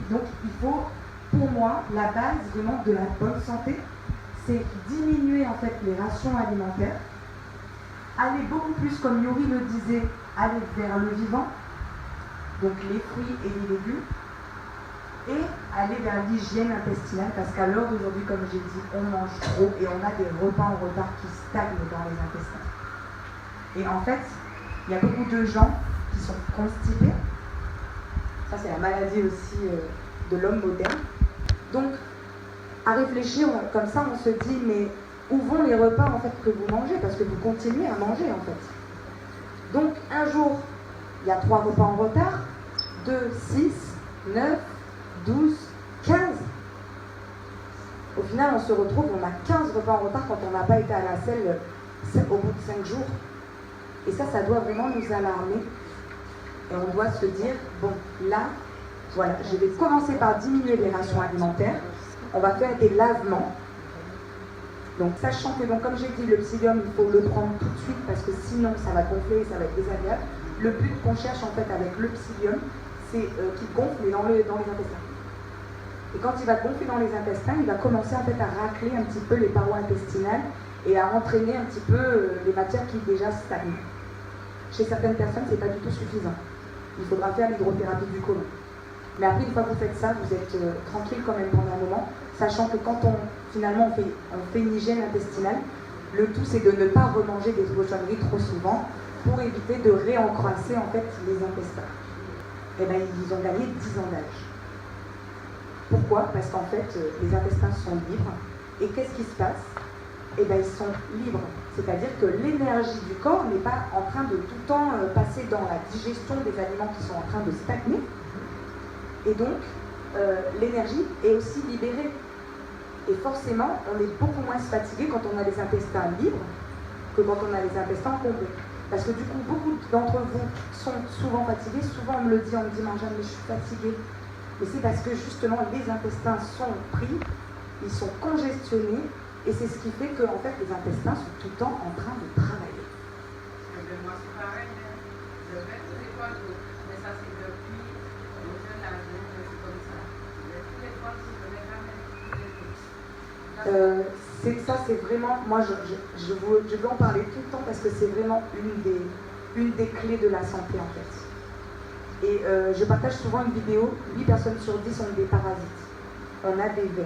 Donc il faut, pour moi, la base vraiment de la bonne santé, c'est diminuer en fait les rations alimentaires, aller beaucoup plus, comme Yuri le disait, aller vers le vivant, donc les fruits et les légumes, et aller vers l'hygiène intestinale, parce qu'à l'heure d'aujourd'hui, comme j'ai dit, on mange trop et on a des repas en retard qui stagnent dans les intestins. Et en fait, il y a beaucoup de gens qui sont constipés. Ça, c'est la maladie aussi de l'homme moderne. Donc, à réfléchir comme ça, on se dit, mais où vont les repas en fait que vous mangez? Parce que vous continuez à manger en fait. Donc, un jour, il y a 3 repas en retard, 2, 6, 9, 12, 15. Au final, on se retrouve, on a 15 repas en retard quand on n'a pas été à la selle au bout de 5 jours. Et ça doit vraiment nous alarmer. Et on doit se dire, bon, là, voilà, je vais commencer par diminuer les rations alimentaires. On va faire des lavements. Donc, sachant que, donc, comme j'ai dit, le psyllium, il faut le prendre tout de suite parce que sinon, ça va gonfler et ça va être désagréable. Le but qu'on cherche, en fait, avec le psyllium, c'est qu'il gonfle dans les intestins. Et quand il va gonfler dans les intestins, il va commencer, en fait, à racler un petit peu les parois intestinales et à entraîner un petit peu les matières qui déjà stagnent. Chez certaines personnes, ce n'est pas du tout suffisant. Il faudra faire l'hydrothérapie du côlon. Mais après, une fois que vous faites ça, vous êtes tranquille quand même pendant un moment, sachant que quand finalement on fait une hygiène intestinale, le tout c'est de ne pas remanger des cochonneries trop souvent pour éviter de réencrasser en fait les intestins. Et bien ils ont gagné 10 ans d'âge. Pourquoi? Parce qu'en fait les intestins sont libres. Et qu'est-ce qui se passe? Et bien ils sont libres. C'est-à-dire que l'énergie du corps n'est pas en train de tout le temps passer dans la digestion des aliments qui sont en train de stagner. Et donc, l'énergie est aussi libérée. Et forcément, on est beaucoup moins fatigué quand on a les intestins libres que quand on a les intestins comblés. Parce que du coup, beaucoup d'entre vous sont souvent fatigués. Souvent, on me le dit, Marjane, mais je suis fatiguée. Mais c'est parce que justement, les intestins sont pris, ils sont congestionnés, et c'est ce qui fait que en fait, les intestins sont tout le temps en train de travailler. Moi, c'est pareil. Je vais tous les 3 jours, mais ça, c'est depuis. Ça c'est vraiment, moi je veux en parler tout le temps parce que c'est vraiment une des clés de la santé en fait. Et je partage souvent une vidéo, 8 personnes sur 10 ont des parasites. On a des vers.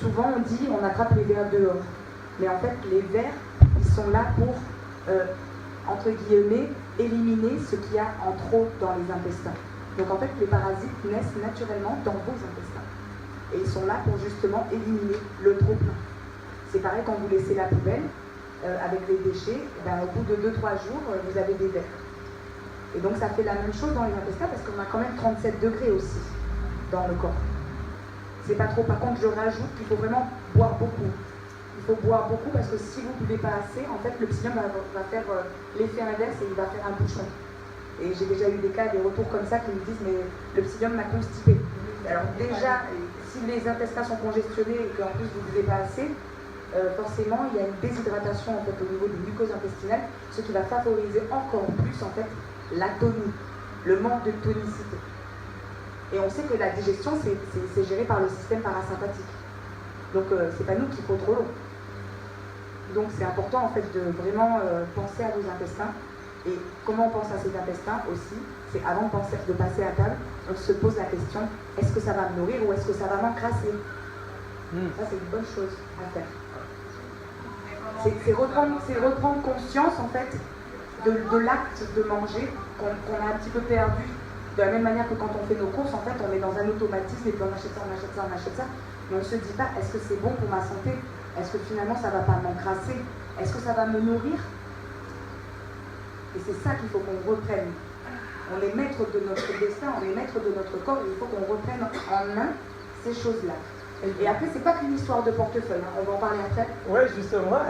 Souvent on dit on attrape les vers dehors. Mais en fait les vers, ils sont là pour, entre guillemets, éliminer ce qu'il y a en trop dans les intestins. Donc en fait les parasites naissent naturellement dans vos intestins. Et ils sont là pour justement éliminer le trop-plein. C'est pareil quand vous laissez la poubelle avec les déchets, ben, au bout de 2-3 jours, vous avez des vers. Et donc ça fait la même chose dans les intestins parce qu'on a quand même 37 degrés aussi dans le corps. C'est pas trop. Par contre, je rajoute qu'il faut vraiment boire beaucoup. Il faut boire beaucoup parce que si vous ne buvez pas assez, en fait, le psyllium va faire l'effet inverse et il va faire un bouchon. Et j'ai déjà eu des cas, des retours comme ça qui me disent mais le psyllium m'a constipé. Alors déjà, si les intestins sont congestionnés et qu'en plus vous ne buvez pas assez, forcément il y a une déshydratation en fait, au niveau des mucoses intestinales, ce qui va favoriser encore plus en fait l'atonie, le manque de tonicité. Et on sait que la digestion c'est géré par le système parasympathique. Donc c'est pas nous qui contrôlons. Donc c'est important en fait de vraiment penser à vos intestins. Et comment on pense à ces intestins aussi, c'est avant de passer à table, on se pose la question, est-ce que ça va me nourrir ou est-ce que ça va m'encrasser? Ça c'est une bonne chose à faire. C'est reprendre conscience en fait de l'acte de manger qu'on a un petit peu perdu. De la même manière que quand on fait nos courses, en fait on est dans un automatisme et puis on achète ça, mais on ne se dit pas est-ce que c'est bon pour ma santé? Est-ce que finalement ça ne va pas m'encrasser? Est-ce que ça va me nourrir? Et c'est ça qu'il faut qu'on reprenne. On est maître de notre destin, on est maître de notre corps, et il faut qu'on reprenne en main ces choses-là. Et après, c'est pas qu'une histoire de portefeuille, hein. On va en parler après. Oui, justement,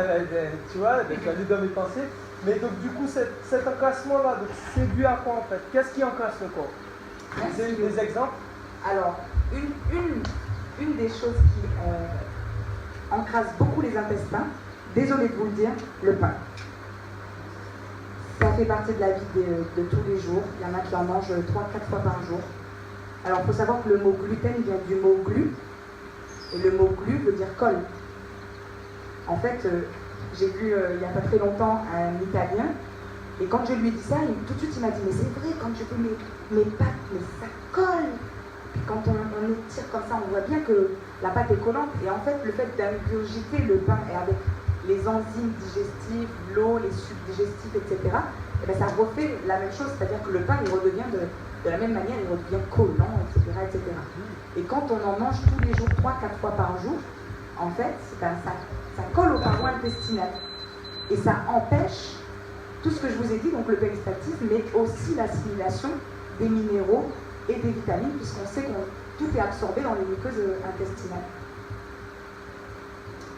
tu vois, tu as lu dans mes pensées. Mais donc, du coup, cet encrassement-là, c'est dû à quoi en fait? Qu'est-ce qui encrasse le corps? Vous avez des exemples? Alors, une des choses qui encrasse beaucoup les intestins, désolé de vous le dire, le pain. Ça fait partie de la vie de tous les jours. Il y en a qui en mangent 3-4 fois par jour. Alors il faut savoir que le mot gluten vient du mot glu, et le mot glu veut dire colle. En fait, j'ai vu il n'y a pas très longtemps un Italien, et quand je lui ai dit ça, tout de suite il m'a dit, mais c'est vrai, quand je fais mes pâtes, mais ça colle. Puis quand on étire comme ça, on voit bien que la pâte est collante. Et en fait, le fait d'ingurgiter le pain et avec les enzymes digestives, l'eau, les sucs digestifs, etc., et bien ça refait la même chose, c'est-à-dire que le pain, il redevient de la même manière, il redevient collant, etc., etc. Et quand on en mange tous les jours, 3-4 fois par jour, en fait, ça colle au paroi intestinal. Et ça empêche tout ce que je vous ai dit, donc le péristaltisme, mais aussi l'assimilation des minéraux et des vitamines, puisqu'on sait que tout est absorbé dans les muqueuses intestinales.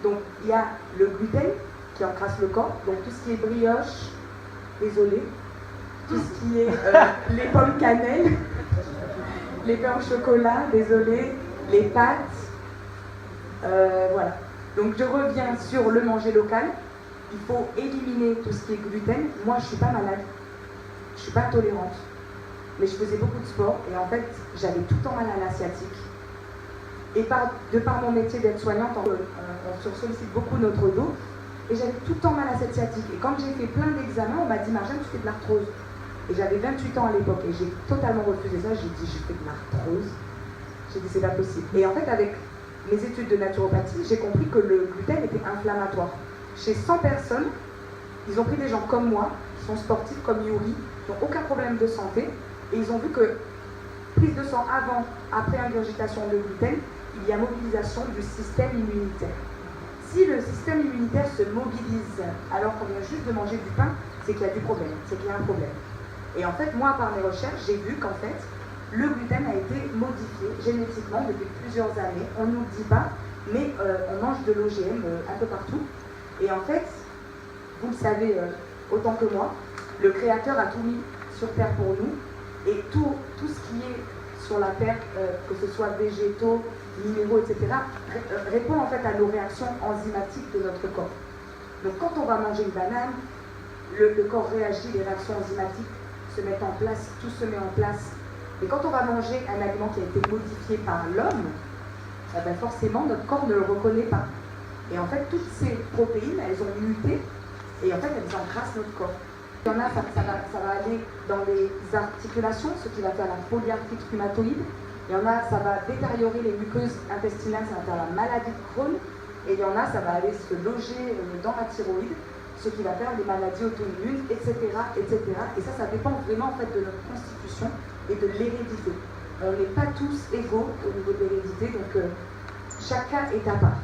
Donc il y a le gluten qui encrasse le corps, donc tout ce qui est brioche, désolé, tout ce qui est les pommes cannelle, les pains au chocolat, désolé, les pâtes, voilà. Donc je reviens sur le manger local. Il faut éliminer tout ce qui est gluten. Moi, je ne suis pas malade, je ne suis pas tolérante, mais je faisais beaucoup de sport et en fait, j'avais tout le temps mal à la sciatique. Et de par mon métier d'aide-soignante, on sursollicite beaucoup notre dos et j'avais tout le temps mal à cette sciatique. Et quand j'ai fait plein d'examens, on m'a dit, Marjane, tu fais de l'arthrose. Et j'avais 28 ans à l'époque et j'ai totalement refusé ça. J'ai dit, je fais de l'arthrose. J'ai dit, c'est pas possible. Et en fait, avec mes études de naturopathie, j'ai compris que le gluten était inflammatoire. Chez 100 personnes, ils ont pris des gens comme moi, qui sont sportifs comme Yuri, qui n'ont aucun problème de santé, et ils ont vu que prise de sang avant, après ingurgitation de gluten, il y a mobilisation du système immunitaire. Si le système immunitaire se mobilise alors qu'on vient juste de manger du pain, c'est qu'il y a du problème, c'est qu'il y a un problème. Et en fait, moi, par mes recherches, j'ai vu qu'en fait, le gluten a été modifié génétiquement depuis plusieurs années. On ne nous le dit pas, mais on mange de l'OGM un peu partout. Et en fait, vous le savez autant que moi, le Créateur a tout mis sur Terre pour nous. Et tout ce qui est sur la Terre, que ce soit végétaux, minéraux, etc., répond en fait à nos réactions enzymatiques de notre corps. Donc quand on va manger une banane, le corps réagit, les réactions enzymatiques se mettent en place, tout se met en place. Et quand on va manger un aliment qui a été modifié par l'homme, eh ben forcément notre corps ne le reconnaît pas. Et en fait, toutes ces protéines, elles ont muté, et en fait, elles encrassent notre corps. Il y en a, ça va aller dans les articulations, ce qui va faire la polyarthrite rhumatoïde. Il y en a, ça va détériorer les muqueuses intestinales, ça va faire la maladie de Crohn. Et il y en a, ça va aller se loger dans la thyroïde, ce qui va faire des maladies auto-immunes, etc., etc. Et ça dépend vraiment en fait de notre constitution et de l'hérédité. On n'est pas tous égaux au niveau de l'hérédité, donc chacun est à part.